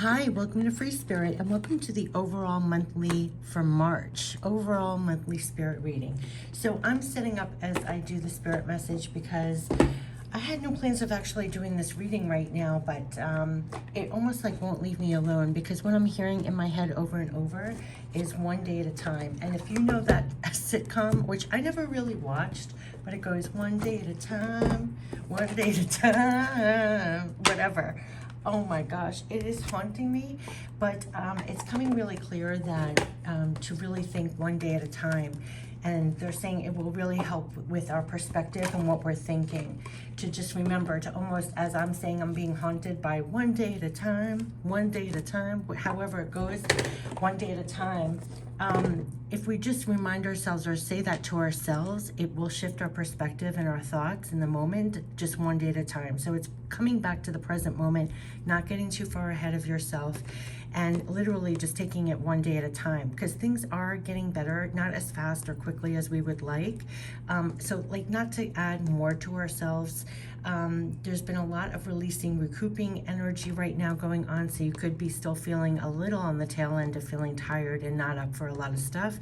Hi, welcome to Free Spirit and welcome to the overall monthly for March, overall monthly spirit reading. So I'm setting up as I do the spirit message because I had no plans of actually doing this reading right now, but it almost like won't leave me alone because what I'm hearing in my head over and over is one day at a time. And if you know that sitcom, which I never really watched, but it goes one day at a time, one day at a time, whatever. Oh my gosh, it is haunting me, but it's coming really clear that to really think one day at a time. And they're saying it will really help with our perspective and what we're thinking. To just remember to almost, as I'm saying, I'm being haunted by one day at a time, one day at a time, however it goes, one day at a time. If we just remind ourselves or say that to ourselves, it will shift our perspective and our thoughts in the moment, just one day at a time. So it's coming back to the present moment, not getting too far ahead of yourself, and literally just taking it one day at a time, because things are getting better, not as fast or quickly as we would like. So like, not to add more to ourselves. There's been a lot of releasing, recouping energy right now going on, so you could be still feeling a little on the tail end of feeling tired and not up for a lot of stuff.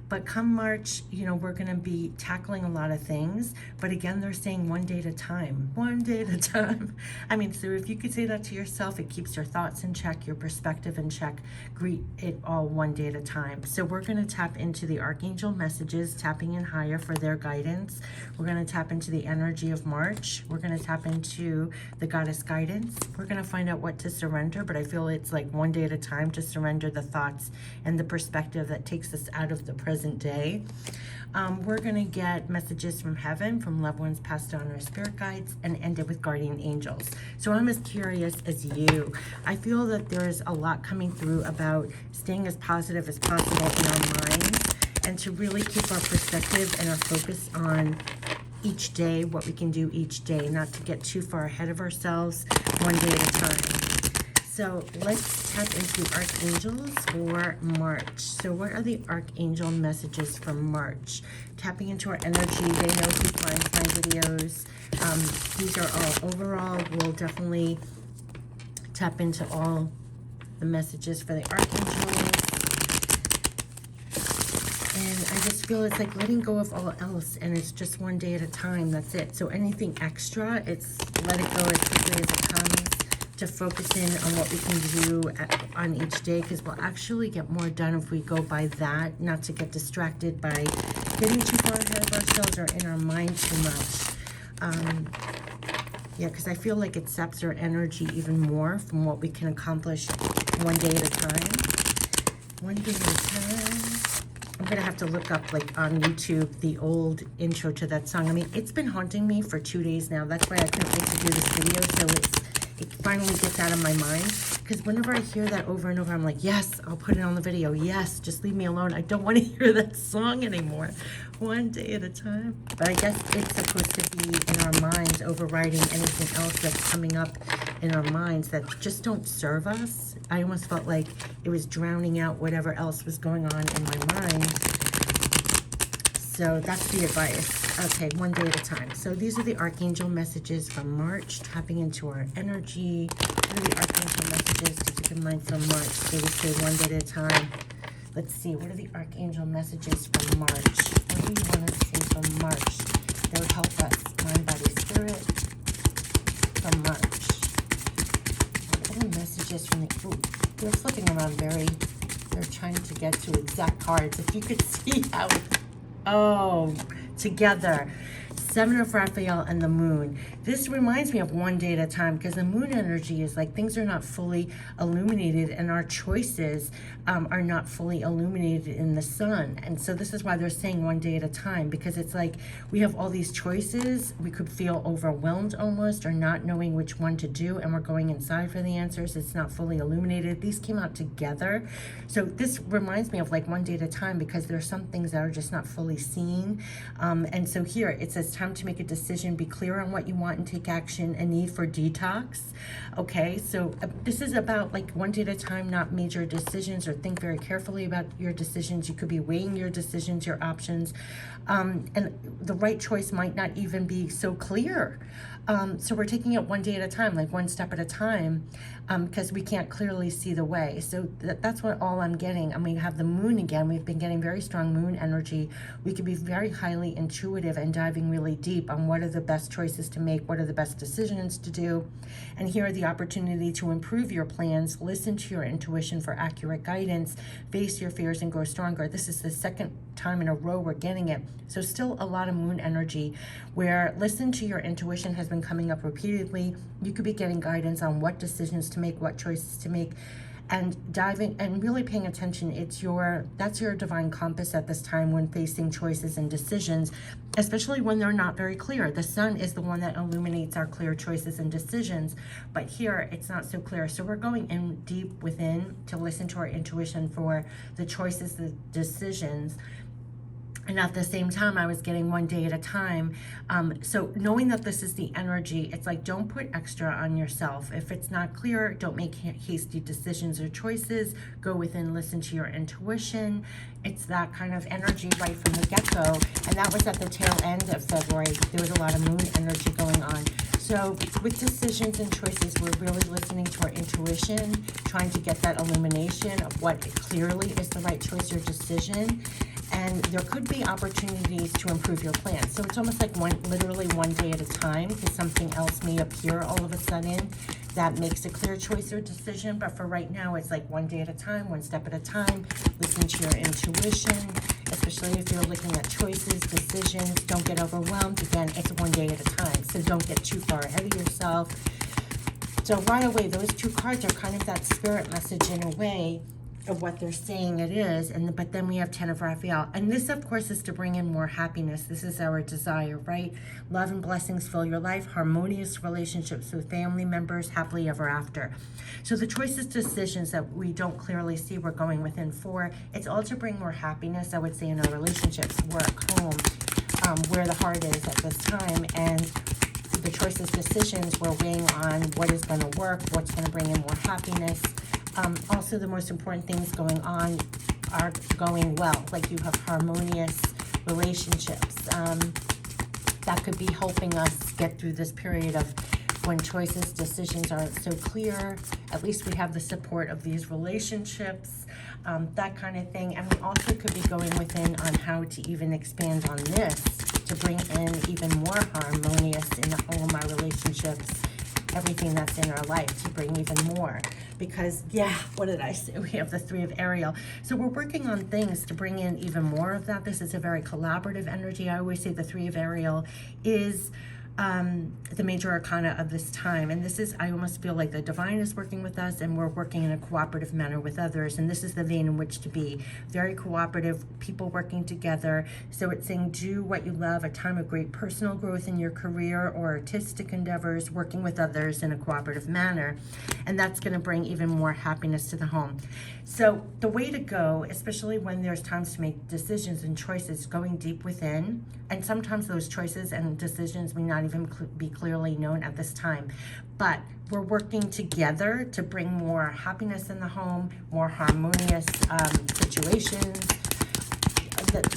But come March, you know, we're going to be tackling a lot of things. But again, they're saying one day at a time, one day at a time. I mean, so if you could say that to yourself, it keeps your thoughts in check, your perspective in check. Greet it all one day at a time. So we're going to tap into the Archangel Messages, tapping in higher for their guidance. We're going to tap into the energy of March. We're going to tap into the Goddess guidance. We're going to find out what to surrender, but I feel it's like one day at a time to surrender the thoughts and the perspective that takes us out of the present day. We're going to get messages from heaven, from loved ones passed on, our spirit guides, and end it with guardian angels. So I'm as curious as you. I feel that there's a lot coming through about staying as positive as possible in our minds and to really keep our perspective and our focus on each day, what we can do each day, not to get too far ahead of ourselves, one day at a time. So let's tap into archangels for March. So what are the archangel messages for March? Tapping into our energy. They know who finds my videos. These are all overall. We'll definitely tap into all the messages for the archangels. And I just feel it's like letting go of all else, and it's just one day at a time. That's it. So anything extra, it's let it go as quickly as it comes, to focus in on what we can do on each day, because we'll actually get more done if we go by that, not to get distracted by getting too far ahead of ourselves or in our mind too much. Yeah, because I feel like it saps our energy even more from what we can accomplish one day at a time. One day at a time. I'm going to have to look up, like, on YouTube, the old intro to that song. I mean, it's been haunting me for 2 days now. That's why I couldn't wait to do this video, so it finally gets out of my mind. Because whenever I hear that over and over, I'm like, yes, I'll put it on the video. Yes, just leave me alone. I don't want to hear that song anymore. One day at a time. But I guess it's supposed to be in our minds, overriding anything else that's coming up in our minds that just don't serve us. I almost felt like it was drowning out whatever else was going on in my mind. So that's the advice. Okay, one day at a time. So these are the archangel messages from March, tapping into our energy. What are the archangel messages to keep in mind from March? So we say one day at a time. Let's see, what are the archangel messages from March? What do you want to see from March that would help us, mind, body, spirit, from March? What are the messages from the, ooh, they're flipping around they're trying to get to exact cards. If you could see how, oh, together. Seven of Raphael and the moon. This reminds me of one day at a time, because the moon energy is like things are not fully illuminated and our choices are not fully illuminated in the sun. And so this is why they're saying one day at a time, because it's like we have all these choices. We could feel overwhelmed almost, or not knowing which one to do, and we're going inside for the answers. It's not fully illuminated. These came out together. So this reminds me of like one day at a time, because there's some things that are just not fully seen. And so here it says time to make a decision, be clear on what you want and take action, a need for detox. Okay, so this is about like one day at a time, not major decisions, or think very carefully about your decisions. You could be weighing your decisions, your options, and the right choice might not even be so clear. So we're taking it one day at a time, like one step at a time, because we can't clearly see the way. So that's what all I'm getting. And we have the moon again. We've been getting very strong moon energy. We could be very highly intuitive and diving really deep on what are the best choices to make, what are the best decisions to do. And here are the opportunity to improve your plans, listen to your intuition for accurate guidance, face your fears and grow stronger. This is the second time in a row we're getting it. So still a lot of moon energy where listen to your intuition has been coming up repeatedly. You could be getting guidance on what decisions to make, what choices to make, and diving and really paying attention. That's your divine compass at this time when facing choices and decisions, especially when they're not very clear. The sun is the one that illuminates our clear choices and decisions, but here it's not so clear. So we're going in deep within to listen to our intuition for the choices, the decisions. And at the same time, I was getting one day at a time. So knowing that this is the energy, it's like, don't put extra on yourself. If it's not clear, don't make hasty decisions or choices. Go within, listen to your intuition. It's that kind of energy right from the get-go. And that was at the tail end of February. There was a lot of moon energy going on. So with decisions and choices, we're really listening to our intuition, trying to get that illumination of what clearly is the right choice or decision. And there could be opportunities to improve your plan. So it's almost like literally one day at a time, because something else may appear all of a sudden that makes a clear choice or decision. But for right now, it's like one day at a time, one step at a time. Listen to your intuition, especially if you're looking at choices, decisions. Don't get overwhelmed. Again, it's one day at a time. So don't get too far ahead of yourself. So right away, those two cards are kind of that spirit message in a way of what they're saying it is, but then we have Ten of Raphael, and this of course is to bring in more happiness. This is our desire, right? Love and blessings fill your life, harmonious relationships with family members, happily ever after. So the choices, decisions that we don't clearly see, we're going within for. It's all to bring more happiness, I would say, in our relationships, work, home, where the heart is at this time. And the choices, decisions, we're weighing on what is going to work, what's going to bring in more happiness. Also, the most important things going on are going well. Like you have harmonious relationships. That could be helping us get through this period of when choices, decisions aren't so clear. At least we have the support of these relationships, that kind of thing. And we also could be going within on how to even expand on this to bring in even more harmonious in the home, our relationships, everything that's in our life, to bring even more. Because, yeah, what did I say? We have the Three of Ariel. So we're working on things to bring in even more of that. This is a very collaborative energy. I always say the Three of Ariel is the major arcana of this time. And this is, I almost feel like the divine is working with us and we're working in a cooperative manner with others. And this is the vein in which to be. Very cooperative, people working together. So it's saying do what you love, a time of great personal growth in your career or artistic endeavors, working with others in a cooperative manner. And that's going to bring even more happiness to the home. So the way to go, especially when there's times to make decisions and choices, going deep within. And sometimes those choices and decisions may not even be clearly known at this time. But we're working together to bring more happiness in the home, more harmonious situations.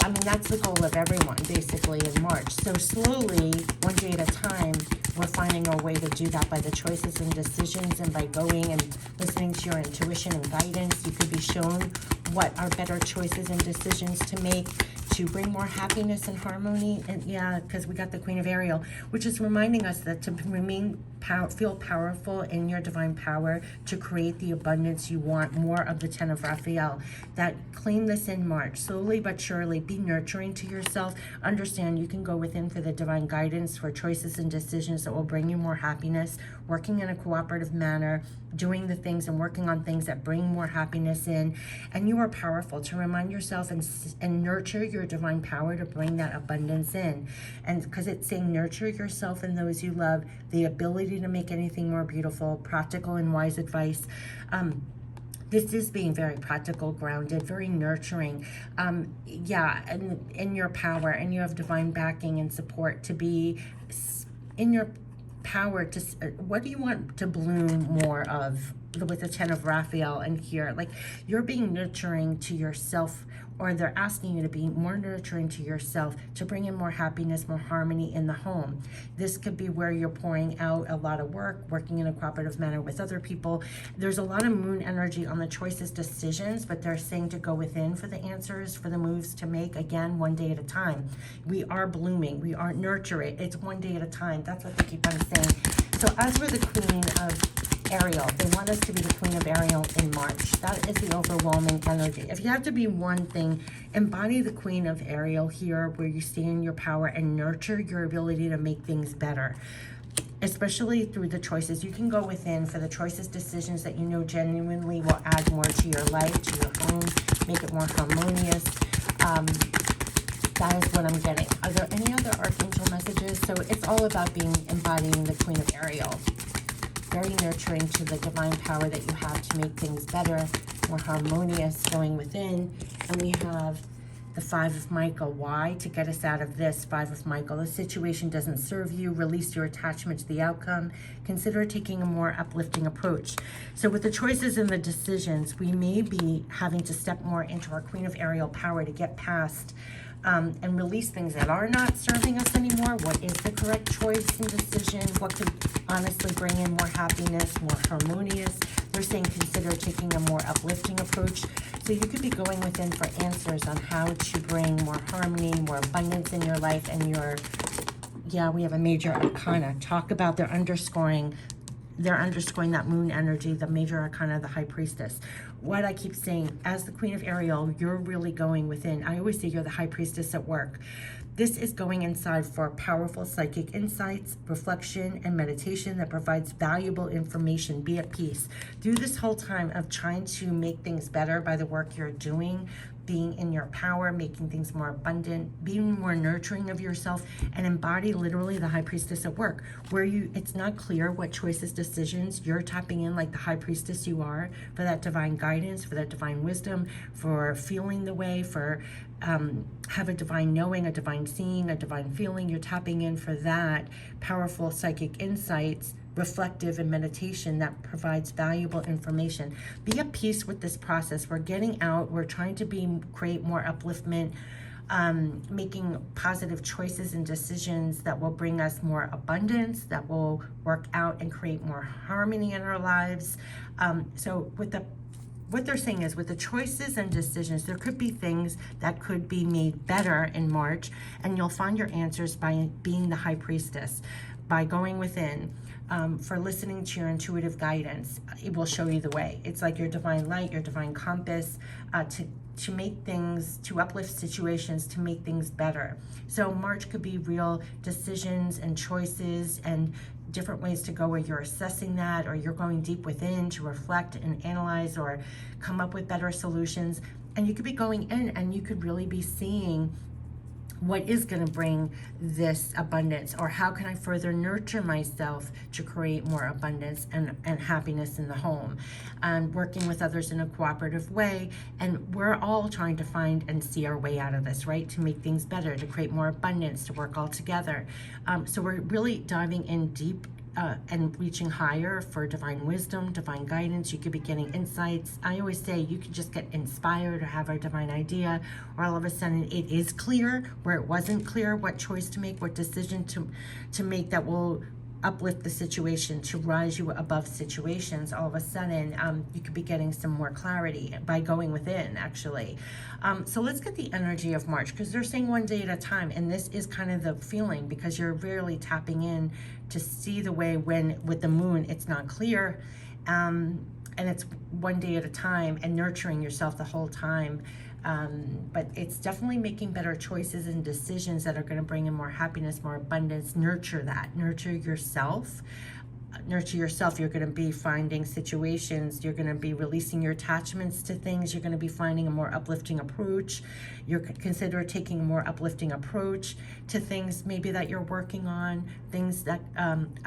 I mean, that's the goal of everyone, basically, in March. So slowly, one day at a time, we're finding our way to do that by the choices and decisions and by going and listening to your intuition and guidance. You could be shown what are better choices and decisions to make to bring more happiness and harmony. And yeah, because we got the Queen of Ariel, which is reminding us that to remain feel powerful in your divine power, to create the abundance you want, more of the Ten of Raphael. That claim this in March, slowly but surely. Be nurturing to yourself. Understand you can go within for the divine guidance for choices and decisions that will bring you more happiness, working in a cooperative manner, doing the things and working on things that bring more happiness in. And you are powerful, to remind yourself and nurture your divine power to bring that abundance in. And because it's saying nurture yourself and those you love, the ability to make anything more beautiful, practical and wise advice. This is being very practical, grounded, very nurturing. Yeah, and in your power, and you have divine backing and support to be in your power to, what do you want to bloom more of with the Ten of Raphael and here? Like, you're being nurturing to yourself or they're asking you to be more nurturing to yourself, to bring in more happiness, more harmony in the home. This could be where you're pouring out a lot of work, working in a cooperative manner with other people. There's a lot of moon energy on the choices, decisions, but they're saying to go within for the answers, for the moves to make, again, one day at a time. We are blooming, we are nurturing. It's one day at a time. That's what they keep on saying. So as we're the Queen of Ariel, they want us to be the Queen of Ariel in March. That is the overwhelming energy. If you have to be one thing, embody the Queen of Ariel here, where you stay in your power and nurture your ability to make things better, especially through the choices. You can go within for the choices, decisions that you know genuinely will add more to your life, to your home, make it more harmonious. That is what I'm getting. Are there any other Archangel messages? So it's all about embodying the Queen of Ariel. Very nurturing to the divine power that you have to make things better, more harmonious, going within. And we have the Five of Michael. Why? To get us out of this. Five of Michael. The situation doesn't serve you. Release your attachment to the outcome. Consider taking a more uplifting approach. So with the choices and the decisions, we may be having to step more into our Queen of Ariel power to get past and release things that are not serving us anymore. What is the correct choice and decision? What could honestly bring in more happiness, more harmonious? They're saying consider taking a more uplifting approach. So you could be going within for answers on how to bring more harmony, more abundance in your life and your, yeah, we have a major arcana. Talk about they're underscoring that moon energy, the major arcana, the high priestess. What I keep saying, as the Queen of Ariel, you're really going within. I always say you're the high priestess at work. This is going inside for powerful psychic insights, reflection, and meditation that provides valuable information. Be at peace. Through this whole time of trying to make things better by the work you're doing, being in your power, making things more abundant, being more nurturing of yourself, and embody literally the high priestess at work, where it's not clear what choices, decisions you're tapping in like the high priestess you are, for that divine guidance, for that divine wisdom, for feeling the way, for have a divine knowing, a divine seeing, a divine feeling. You're tapping in for that powerful psychic insights, reflective and meditation that provides valuable information. Be at peace with this process. We're getting out. We're trying to create more upliftment, making positive choices and decisions that will bring us more abundance, that will work out and create more harmony in our lives. So what they're saying is with the choices and decisions, there could be things that could be made better in March, and you'll find your answers by being the high priestess, by going within. For listening to your intuitive guidance, it will show you the way. It's like your divine light, your divine compass, to make things, to uplift situations, to make things better. So March could be real decisions and choices and different ways to go where you're assessing that, or you're going deep within to reflect and analyze or come up with better solutions. And you could be going in and you could really be seeing what is going to bring this abundance, or how can I further nurture myself to create more abundance and happiness in the home, and working with others in a cooperative way. And we're all trying to find and see our way out of this, right? To make things better, to create more abundance, to work all together. So we're really diving in deep and reaching higher for divine wisdom, divine guidance. You could be getting insights. I always say you could just get inspired or have a divine idea, or all of a sudden it is clear where it wasn't clear, what choice to make, what decision to make that will uplift the situation, to rise you above situations. All of a sudden you could be getting some more clarity by going within, actually. So let's get the energy of March, because they're saying one day at a time, and this is kind of the feeling, because you're really tapping in to see the way when with the moon it's not clear, and it's one day at a time, and nurturing yourself the whole time. But it's definitely making better choices and decisions that are going to bring in more happiness, more abundance. Nurture that. Nurture yourself. You're going to be finding situations. You're going to be releasing your attachments to things. You're going to be finding a more uplifting approach. Consider taking a more uplifting approach to things maybe that you're working on, things that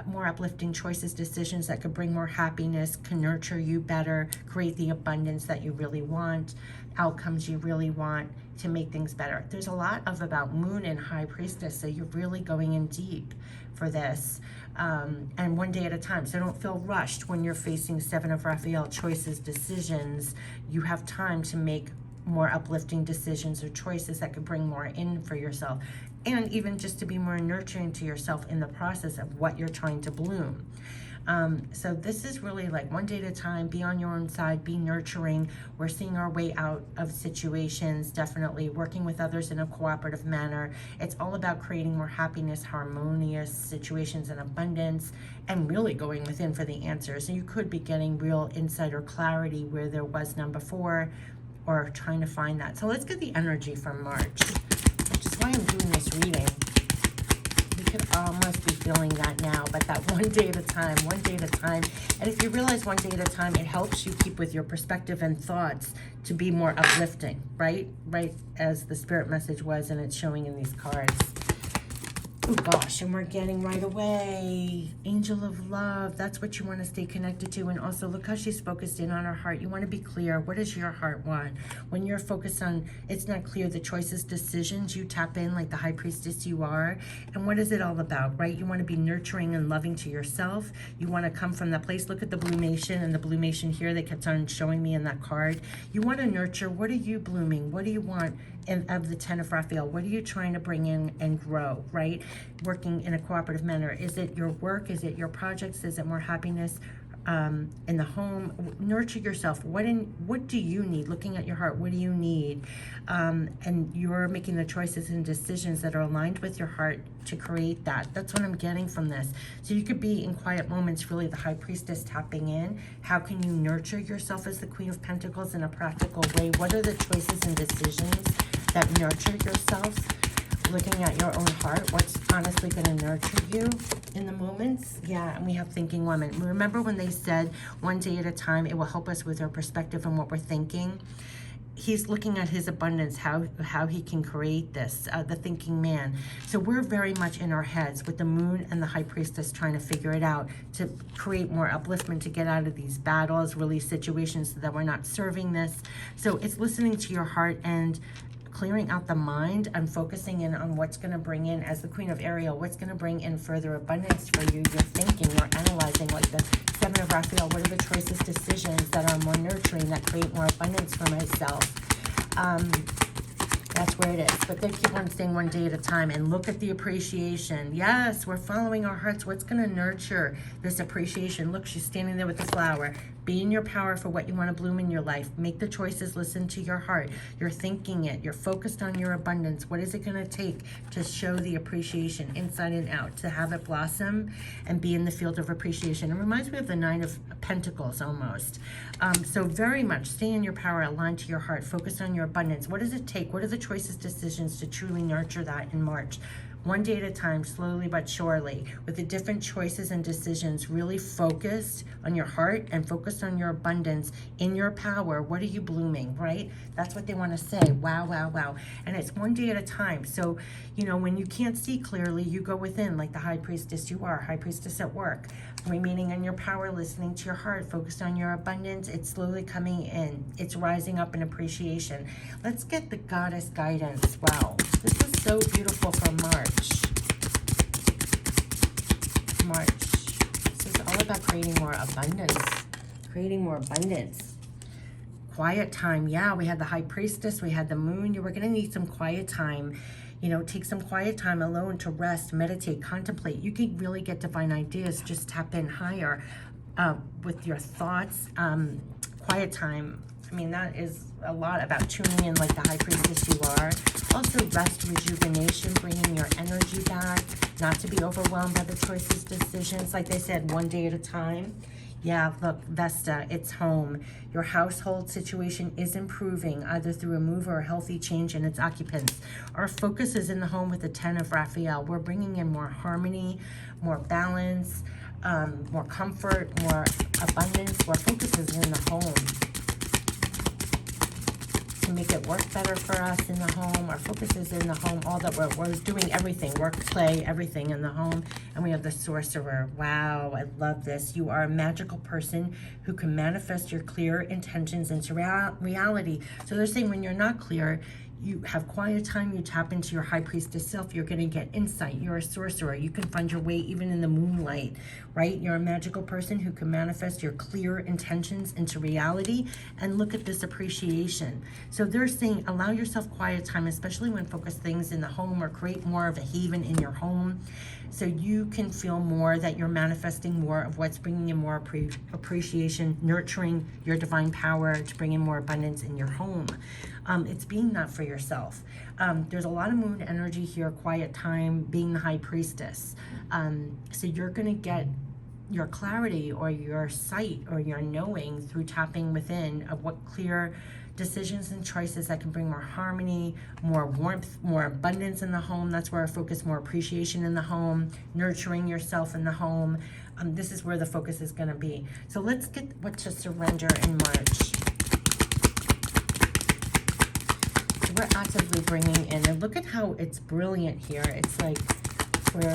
more uplifting choices, decisions that could bring more happiness, can nurture you better, create the abundance that you really want, outcomes you really want, to make things better. There's a lot about moon and high priestess, so you're really going in deep for this, and one day at a time. So don't feel rushed when you're facing Seven of Raphael, choices, decisions. You have time to make more uplifting decisions or choices that could bring more in for yourself, and even just to be more nurturing to yourself in the process of what you're trying to bloom. So this is really like one day at a time, be on your own side, be nurturing. We're seeing our way out of situations, definitely working with others in a cooperative manner. It's all about creating more happiness, harmonious situations and abundance, and really going within for the answers. And you could be getting real insight or clarity where there was none before, or trying to find that. So let's get the energy from March, which is why I'm doing this reading. You could almost be feeling that now, but that one day at a time, one day at a time. And if you realize one day at a time, it helps you keep with your perspective and thoughts to be more uplifting, right? Right as the spirit message was, and it's showing in these cards. Oh gosh, and we're getting right away, angel of love. That's what you want to stay connected to. And also look how she's focused in on her heart. You want to be clear. What does your heart want? When you're focused on, it's not clear, the choices, decisions, you tap in like the high priestess you are. And what is it all about, right? You want to be nurturing and loving to yourself. You want to come from that place. Look at the Bloomation and the Bloomation here. They kept on showing me in that card. You want to nurture. What are you blooming? What do you want? And of the 10 of Raphael, what are you trying to bring in and grow, right? Working in a cooperative manner. Is it your work? Is it your projects? Is it more happiness in the home? Nurture yourself. What do you need? Looking at your heart, what do you need? And you're making the choices and decisions that are aligned with your heart to create that. That's what I'm getting from this. So you could be in quiet moments, really the high priestess tapping in. How can you nurture yourself as the Queen of Pentacles in a practical way? What are the choices and decisions that nurture yourself? Looking at your own heart, what's honestly going to nurture you in the moments? Yeah, and we have thinking woman. Remember when they said one day at a time, it will help us with our perspective and what we're thinking? He's looking at his abundance, how he can create this, the thinking man. So we're very much in our heads with the moon and the high priestess trying to figure it out, to create more upliftment, to get out of these battles, release situations so that we're not serving this. So it's listening to your heart and clearing out the mind and focusing in on what's going to bring in, as the Queen of Ariel, what's going to bring in further abundance for you. You're thinking, you're analyzing, like the 7 of Raphael, what are the choices, decisions that are more nurturing, that create more abundance for myself? That's where it is. But then keep on staying one day at a time and look at the appreciation. Yes, we're following our hearts. What's going to nurture this appreciation? Look, she's standing there with the flower. Be in your power for what you want to bloom in your life. Make the choices. Listen to your heart. You're thinking it. You're focused on your abundance. What is it going to take to show the appreciation inside and out, to have it blossom and be in the field of appreciation? It reminds me of the 9 of Pentacles almost. So very much stay in your power, aligned to your heart, focus on your abundance. What does it take? What are the choices, decisions to truly nurture that in March? One day at a time, slowly but surely, with the different choices and decisions, really focused on your heart and focused on your abundance, in your power. What are you blooming, right? That's what they want to say. Wow, wow, wow. And it's one day at a time. So, you know, when you can't see clearly, you go within, like the high priestess you are, high priestess at work, remaining in your power, listening to your heart, focused on your abundance. It's slowly coming in. It's rising up in appreciation. Let's get the goddess guidance. Wow, this is so beautiful for March. This is all about creating more abundance. Creating more abundance. Quiet time. Yeah, we had the high priestess. We had the moon. You were going to need some quiet time. You know, take some quiet time alone to rest, meditate, contemplate. You can really get divine ideas. Just tap in higher with your thoughts. Quiet time. I mean, that is a lot about tuning in like the high priestess you are. Also rest, rejuvenation, bringing your energy back, not to be overwhelmed by the choices, decisions. Like they said, one day at a time. Yeah, look, Vesta, it's home. Your household situation is improving, either through a move or a healthy change in its occupants. Our focus is in the home with the 10 of Raphael. We're bringing in more harmony, more balance, more comfort, more abundance. Our focus is in the home. To make it work better for us in the home. Our focus is in the home. All that we're doing everything, work, play, everything in the home. And we have the sorcerer. Wow, I love this. You are a magical person who can manifest your clear intentions into reality. So they're saying when you're not clear, you have quiet time, you tap into your high priestess self, you're going to get insight. You're a sorcerer. You can find your way even in the moonlight, right? You're a magical person who can manifest your clear intentions into reality. And look at this appreciation. So they're saying allow yourself quiet time, especially when focus things in the home, or create more of a haven in your home, so you can feel more that you're manifesting more of what's bringing in more appreciation, nurturing your divine power to bring in more abundance in your home. It's being that for yourself. There's a lot of moon energy here, quiet time, being the high priestess. So you're going to get your clarity or your sight or your knowing through tapping within of what clear decisions and choices that can bring more harmony, more warmth, more abundance in the home. That's where I focus, more appreciation in the home, nurturing yourself in the home. This is where the focus is going to be. So let's get what to surrender in March. So we're actively bringing in, and look at how it's brilliant here. It's like we're,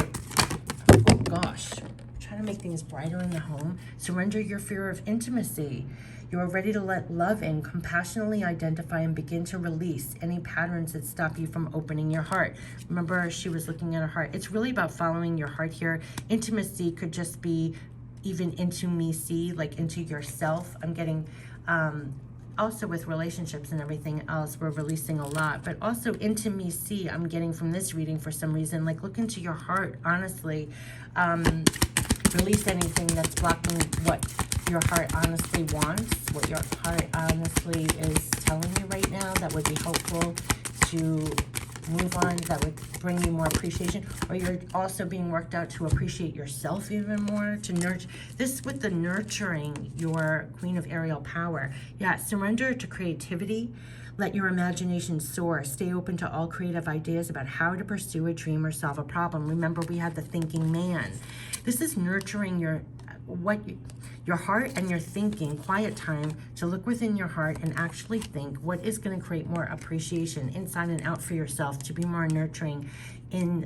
oh gosh, trying to make things brighter in the home. Surrender your fear of intimacy. You are ready to let love in, compassionately identify and begin to release any patterns that stop you from opening your heart. Remember, she was looking at her heart. It's really about following your heart here. Intimacy could just be even into me, see, like into yourself. I'm getting, also with relationships and everything else, we're releasing a lot, but also intimacy, I'm getting from this reading for some reason, like look into your heart, honestly. Release anything that's blocking what your heart honestly wants, what your heart honestly is telling you right now that would be helpful to move on, that would bring you more appreciation. Or you're also being worked out to appreciate yourself even more, to nurture. This with the nurturing your Queen of Aerial power. Yeah, surrender to creativity. Let your imagination soar. Stay open to all creative ideas about how to pursue a dream or solve a problem. Remember, we had the thinking man. This is nurturing your heart and your thinking, quiet time to look within your heart and actually think what is going to create more appreciation inside and out for yourself, to be more nurturing in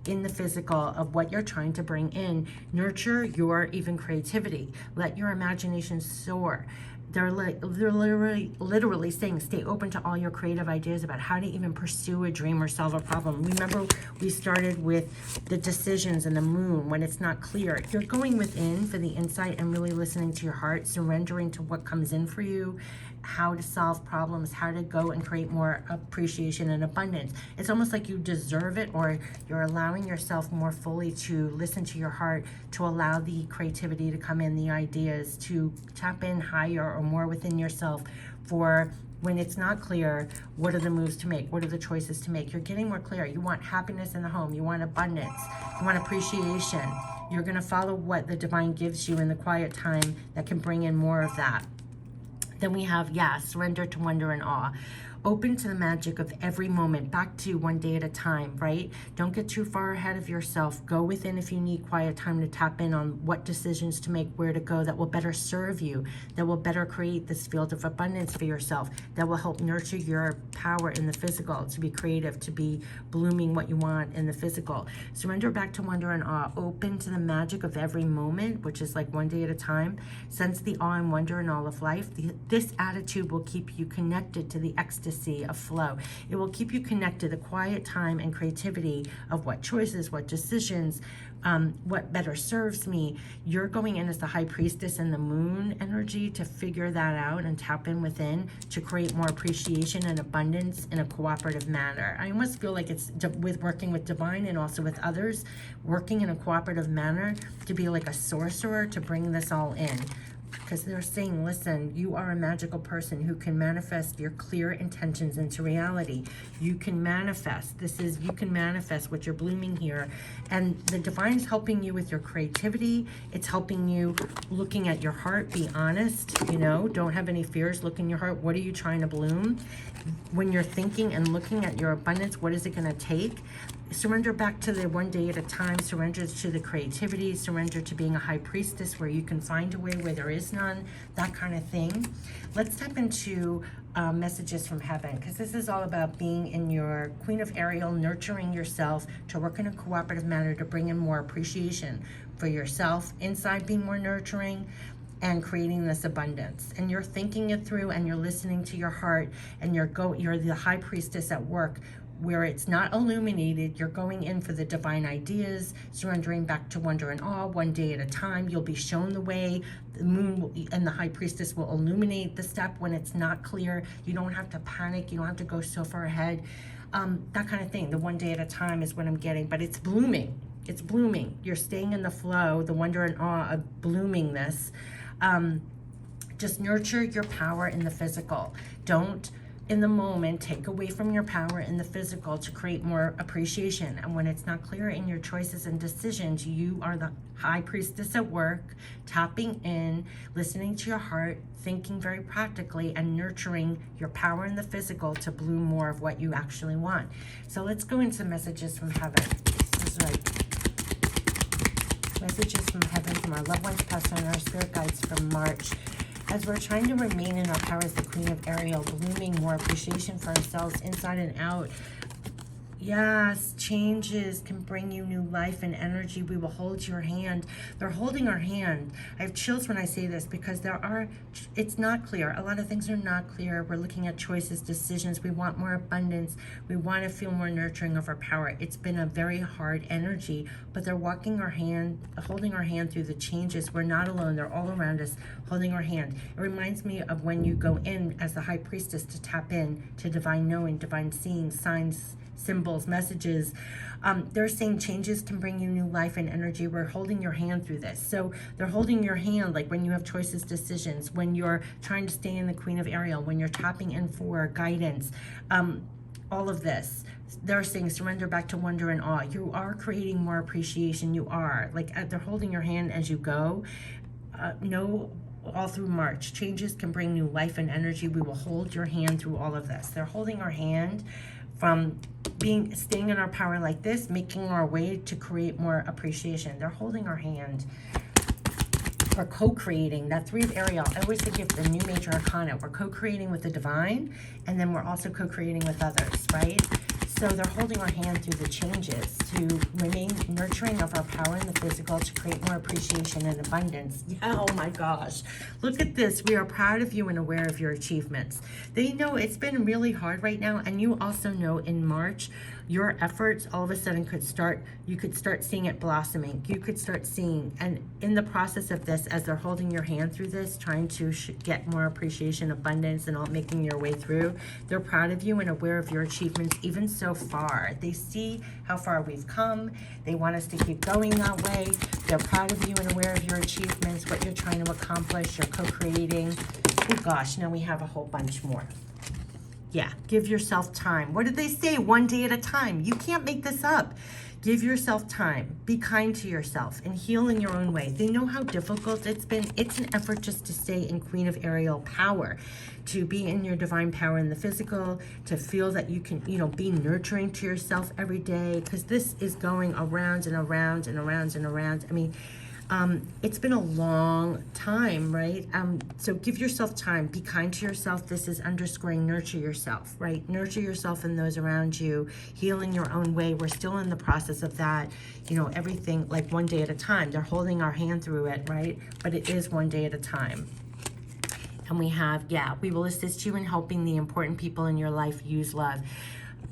the physical of what you're trying to bring in. Nurture your even creativity. Let your imagination soar. They're literally saying stay open to all your creative ideas about how to even pursue a dream or solve a problem. Remember, we started with the decisions and the moon when it's not clear. You're going within for the insight and really listening to your heart, surrendering to what comes in for you, how to solve problems, how to go and create more appreciation and abundance. It's almost like you deserve it, or you're allowing yourself more fully to listen to your heart, to allow the creativity to come in, the ideas, to tap in higher or more within yourself for when it's not clear, what are the moves to make? What are the choices to make? You're getting more clear. You want happiness in the home. You want abundance. You want appreciation. You're going to follow what the divine gives you in the quiet time that can bring in more of that. Then we have, surrender to wonder and awe. Open to the magic of every moment, back to one day at a time, right? Don't get too far ahead of yourself. Go within if you need quiet time to tap in on what decisions to make, where to go that will better serve you, that will better create this field of abundance for yourself, that will help nurture your power in the physical, to be creative, to be blooming what you want in the physical. Surrender back to wonder and awe. Open to the magic of every moment, which is like one day at a time. Sense the awe and wonder in all of life. This attitude will keep you connected to the ecstasy of flow. It will keep you connected to the quiet time and creativity of what choices, what decisions, what better serves me. You're going in as the high priestess and the moon energy to figure that out and tap in within to create more appreciation and abundance in a cooperative manner. I almost feel like it's with working with divine and also with others, working in a cooperative manner to be like a sorcerer to bring this all in. Because they're saying, listen, you are a magical person who can manifest your clear intentions into reality. You can manifest. You can manifest what you're blooming here. And the divine's helping you with your creativity. It's helping you looking at your heart. Be honest, don't have any fears. Look in your heart. What are you trying to bloom? When you're thinking and looking at your abundance, what is it going to take? Surrender back to the one day at a time. Surrender to the creativity. Surrender to being a high priestess where you can find a way where there is none, that kind of thing. Let's step into messages from heaven, because this is all about being in your Queen of Aerial, nurturing yourself to work in a cooperative manner to bring in more appreciation for yourself, inside being more nurturing, and creating this abundance. And you're thinking it through, and you're listening to your heart, and you're the high priestess at work, where it's not illuminated. You're going in for the divine ideas, surrendering back to wonder and awe, one day at a time. You'll be shown the way. The moon and the high priestess will illuminate the step when it's not clear. You don't have to panic. You don't have to go so far ahead. That kind of thing. The one day at a time is what I'm getting, but it's blooming. It's blooming. You're staying in the flow, the wonder and awe of blooming this. Just nurture your power in the physical. Don't, in the moment, take away from your power in the physical to create more appreciation. And when it's not clear in your choices and decisions, you are the high priestess at work, tapping in, listening to your heart, thinking very practically, and nurturing your power in the physical to bloom more of what you actually want. So let's go into messages from heaven. This is right. Messages from heaven from our loved ones, past, and our spirit guides from March. As we're trying to remain in our power as the Queen of Ariel, blooming more appreciation for ourselves inside and out. Yes, changes can bring you new life and energy. We will hold your hand. They're holding our hand. I have chills when I say this because it's not clear. A lot of things are not clear. We're looking at choices, decisions. We want more abundance. We want to feel more nurturing of our power. It's been a very hard energy, but they're walking our hand, holding our hand through the changes. We're not alone. They're all around us, holding our hand. It reminds me of when you go in as the high priestess to tap in to divine knowing, divine seeing, signs, symbols, messages. They're saying changes can bring you new life and energy. We're holding your hand through this. So they're holding your hand like when you have choices, decisions, when you're trying to stay in the Queen of Ariel, when you're tapping in for guidance, all of this. They're saying surrender back to wonder and awe. You are creating more appreciation. You are. Like they're holding your hand as you go. All through March, changes can bring new life and energy. We will hold your hand through all of this. They're holding our hand from staying in our power like this, making our way to create more appreciation. They're holding our hand. We're co-creating. That Three of Ariel, I always think of the new major arcana. We're co-creating with the divine, and then we're also co-creating with others, right? So they're holding our hand through the changes to remain nurturing of our power in the physical to create more appreciation and abundance. Yeah, oh my gosh. Look at this. We are proud of you and aware of your achievements. They know it's been really hard right now, and you also know in March, your efforts all of a sudden you could start seeing it blossoming. You could start seeing, and in the process of this, as they're holding your hand through this, trying to get more appreciation, abundance, and all making your way through, they're proud of you and aware of your achievements, even so far. They see how far we've come. They want us to keep going that way. They're proud of you and aware of your achievements, what you're trying to accomplish, you're co-creating. Oh gosh, now we have a whole bunch more. Yeah, give yourself time. What did they say? One day at a time. You can't make this up. Give yourself time. Be kind to yourself and heal in your own way. They know how difficult it's been. It's an effort just to stay in Queen of Ariel power, to be in your divine power in the physical, to feel that you can, be nurturing to yourself every day, because this is going around and around and around and around. I mean, it's been a long time, right? So give yourself time. Be kind to yourself. This is underscoring nurture yourself, right? Nurture yourself and those around you. Heal in your own way. We're still in the process of that. Everything like one day at a time. They're holding our hand through it, right? But it is one day at a time. And we have, we will assist you in helping the important people in your life use love.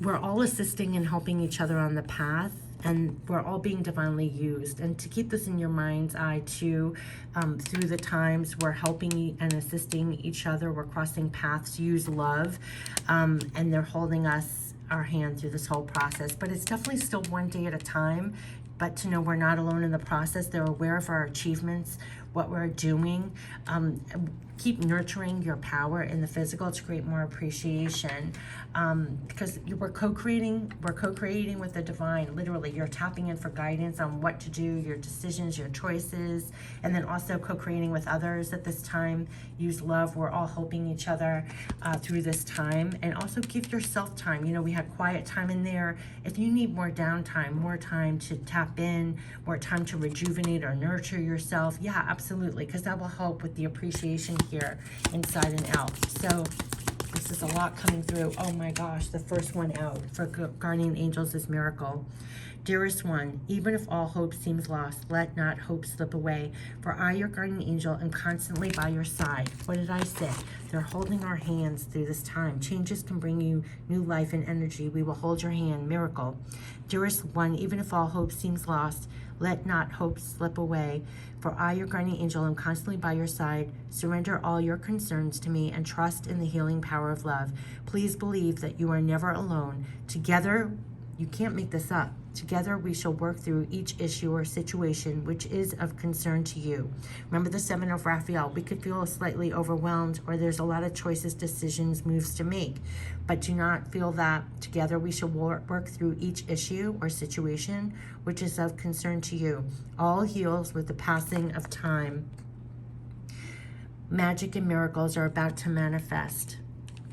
We're all assisting and helping each other on the path. And we're all being divinely used. And to keep this in your mind's eye too, through the times we're helping and assisting each other, we're crossing paths, use love, and they're holding our hand through this whole process. But it's definitely still one day at a time. But to know we're not alone in the process. They're aware of our achievements, what we're doing. Keep nurturing your power in the physical to create more appreciation, because we're co-creating with the divine. Literally, you're tapping in for guidance on what to do, your decisions, your choices, and then also co-creating with others at this time. Use love. We're all helping each other through this time, and also give yourself time. We had quiet time in there. If you need more downtime, more time to tap in, more time to rejuvenate or nurture yourself, absolutely, because that will help with the appreciation here inside and out. So this is a lot coming through. Oh my gosh, the first one out for guardian angels is miracle. Dearest one, even if all hope seems lost, let not hope slip away. For I, your guardian angel, am constantly by your side. What did I say? They're holding our hands through this time. Changes can bring you new life and energy. We will hold your hand. Miracle. Dearest one, even if all hope seems lost, let not hope slip away. For I, your guardian angel, am constantly by your side. Surrender all your concerns to me and trust in the healing power of love. Please believe that you are never alone. Together, you can't make this up. Together we shall work through each issue or situation which is of concern to you. Remember the Seven of Raphael. We could feel slightly overwhelmed, or there's a lot of choices, decisions, moves to make. But do not feel that. Together we shall work through each issue or situation which is of concern to you. All heals with the passing of time. Magic and miracles are about to manifest.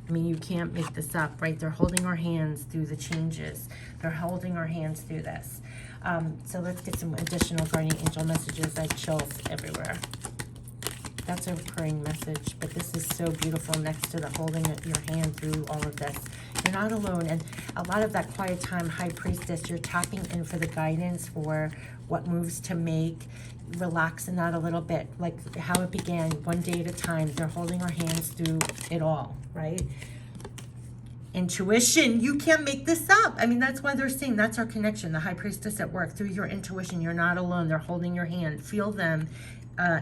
I mean, you can't make this up, right? They're holding our hands through the changes. They're holding our hands through this. So let's get some additional guardian angel messages. I have chills everywhere. That's a recurring message, but this is so beautiful next to the holding of your hand through all of this. You're not alone. And a lot of that quiet time, High Priestess, you're tapping in for the guidance for what moves to make. Relax in that a little bit, like how it began, one day at a time. They're holding our hands through it all, right? Intuition, you can't make this up. I mean, that's why they're saying that's our connection, the High Priestess at work. Through your intuition, you're not alone. They're holding your hand. Feel them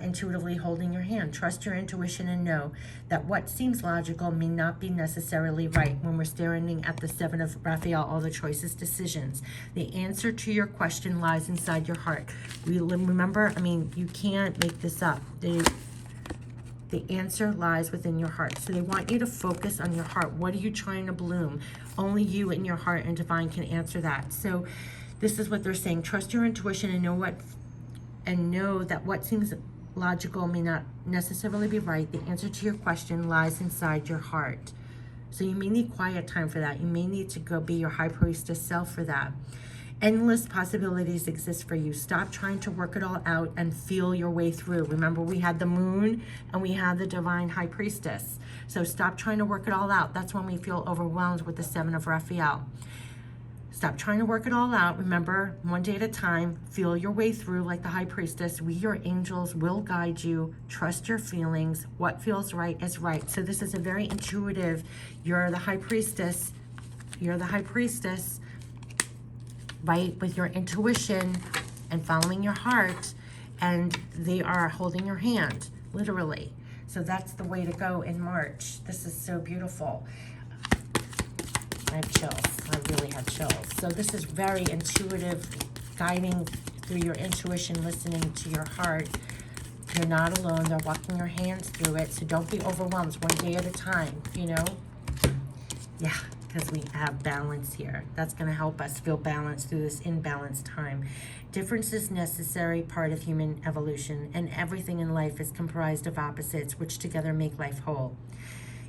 intuitively holding your hand. Trust your intuition and know that what seems logical may not be necessarily right. When we're staring at the Seven of Raphael, all the choices, decisions, the answer to your question lies inside your heart. Remember, I mean, you can't make this up. The answer lies within your heart. So they want you to focus on your heart. What are you trying to bloom? Only you and your heart and divine can answer that. So this is what they're saying. Trust your intuition and know that what seems logical may not necessarily be right. The answer to your question lies inside your heart. So you may need quiet time for that. You may need to go be your High Priestess self for that. Endless possibilities exist for you. Stop trying to work it all out and feel your way through. Remember, we had the moon and we had the divine High Priestess. So stop trying to work it all out. That's when we feel overwhelmed with the Seven of Raphael. Stop trying to work it all out. Remember, one day at a time, feel your way through like the High Priestess. We, your angels, will guide you. Trust your feelings. What feels right is right. So this is a very intuitive, you're the High Priestess. You're the High Priestess, right? With your intuition and following your heart, and they are holding your hand, literally. So that's the way to go in March. This is so beautiful. I have chills. I really have chills. So this is very intuitive, guiding through your intuition, listening to your heart. You're not alone. They're walking your hands through it. So don't be overwhelmed. One day at a time, you know? Yeah, because we have balance here. That's going to help us feel balanced through this imbalanced time. Difference is necessary part of human evolution, and everything in life is comprised of opposites, which together make life whole.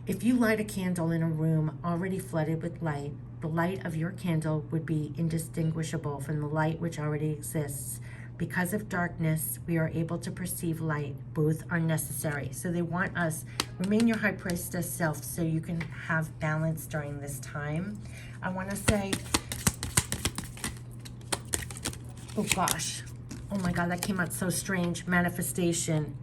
If you light a candle in a room already flooded with light, the light of your candle would be indistinguishable from the light which already exists. Because of darkness, we are able to perceive light. Both are necessary. So they want us, remain your High Priestess self so you can have balance during this time. I want to say, oh gosh, oh my God, that came out so strange. Manifestation.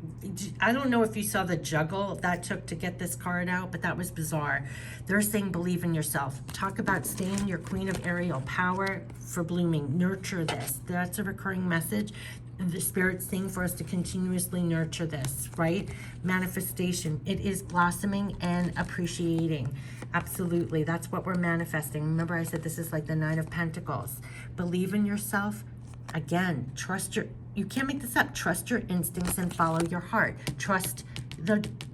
I don't know if you saw the juggle that took to get this card out, but that was bizarre. They're saying believe in yourself. Talk about staying your Queen of Ariel power for blooming. Nurture this. That's a recurring message. The Spirit's saying for us to continuously nurture this, right? Manifestation. It is blossoming and appreciating. Absolutely. That's what we're manifesting. Remember I said this is like the Nine of Pentacles. Believe in yourself. Again, you can't make this up. Trust your instincts and follow your heart. Trust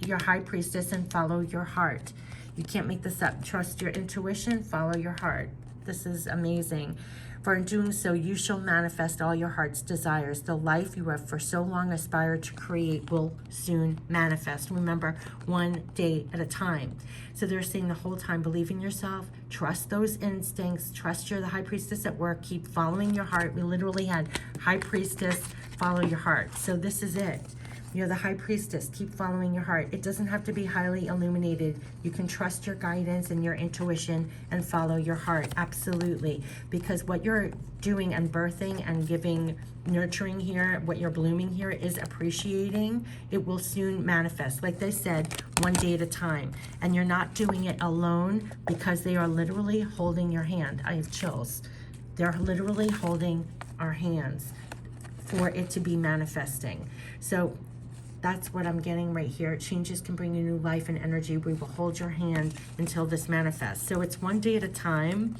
your High Priestess and follow your heart. You can't make this up. Trust your intuition, follow your heart. This is amazing. For in doing so, you shall manifest all your heart's desires. The life you have for so long aspired to create will soon manifest. Remember, one day at a time. So they're saying the whole time, believe in yourself, trust those instincts, trust you're the High Priestess at work, keep following your heart. We literally had High Priestess, follow your heart. So this is it. You're the high priestess. Keep following your heart. It doesn't have to be highly illuminated. You can trust your guidance and your intuition and follow your heart. Absolutely. Because what you're doing and birthing and giving, nurturing here, what you're blooming here is appreciating. It will soon manifest. Like they said, one day at a time. And you're not doing it alone, because they are literally holding your hand. I have chills. They're literally holding our hands for it to be manifesting. So that's what I'm getting right here. Changes can bring you new life and energy. We will hold your hand until this manifests. So it's one day at a time.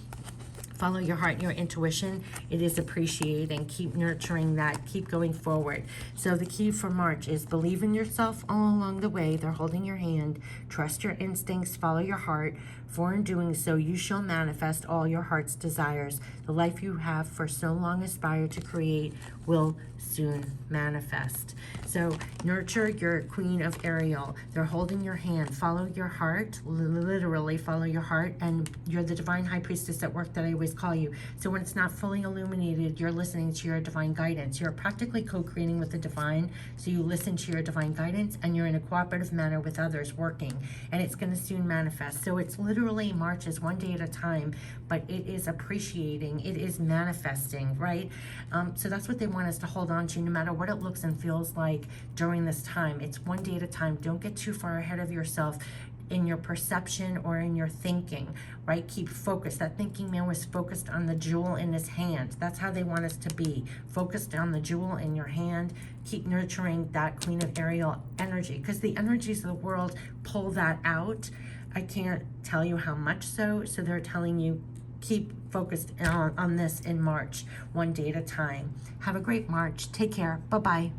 Follow your heart and your intuition. It is appreciating. Keep nurturing that. Keep going forward. So the key for March is believe in yourself all along the way. They're holding your hand. Trust your instincts. Follow your heart. For in doing so, you shall manifest all your heart's desires. The life you have for so long aspired to create will soon manifest. So nurture your Queen of Ariel. They're holding your hand. Follow your heart. Literally follow your heart. And you're the divine high priestess at work that I always call you. So when it's not fully illuminated, you're listening to your divine guidance. You're practically co-creating with the divine. So you listen to your divine guidance and you're in a cooperative manner with others working. And it's going to soon manifest. So it's literally March is one day at a time, but it is appreciating. It is manifesting, right? So that's what they want us to hold on to, no matter what it looks and feels like during this time. It's one day at a time. Don't get too far ahead of yourself in your perception or in your thinking, right? Keep focused. That thinking man was focused on the jewel in his hand. That's how they want us to be. Focused on the jewel in your hand. Keep nurturing that Queen of Ariel energy, because the energies of the world pull that out. I can't tell you how much so. So they're telling you, keep focused on this in March, one day at a time. Have a great March. Take care. Bye-bye.